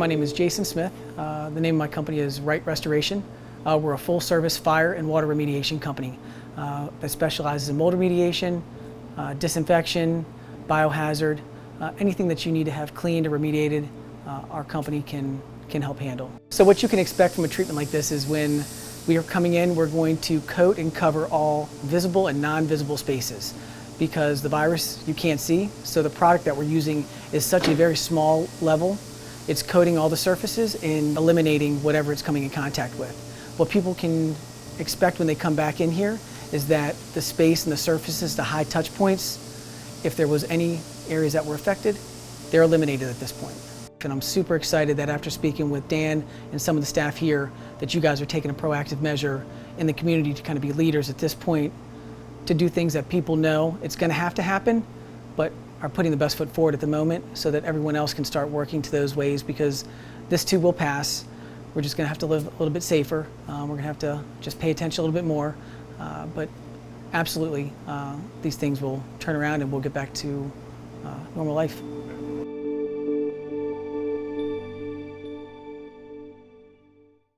My name is Jason Smith. The name of my company is Right Restoration. We're a full-service fire and water remediation company that specializes in mold remediation, disinfection, biohazard, anything that you need to have cleaned or remediated, our company can help handle. So what you can expect from a treatment like this is when we are coming in, we're going to coat and cover all visible and non-visible spaces because the virus you can't see, so the product that we're using is such a very small level. It's coating all the surfaces and eliminating whatever it's coming in contact with. What people can expect when they come back in here is that the space and the surfaces, the high touch points, if there was any areas that were affected, they're eliminated at this point. And I'm super excited that after speaking with Dan and some of the staff here, that you guys are taking a proactive measure in the community to kind of be leaders at this point, to do things that people know it's going to happen, but are putting the best foot forward at the moment so that everyone else can start working to those ways, because this too will pass. We're just going to have to live a little bit safer. We're going to have to just pay attention a little bit more, but absolutely these things will turn around and we'll get back to normal life.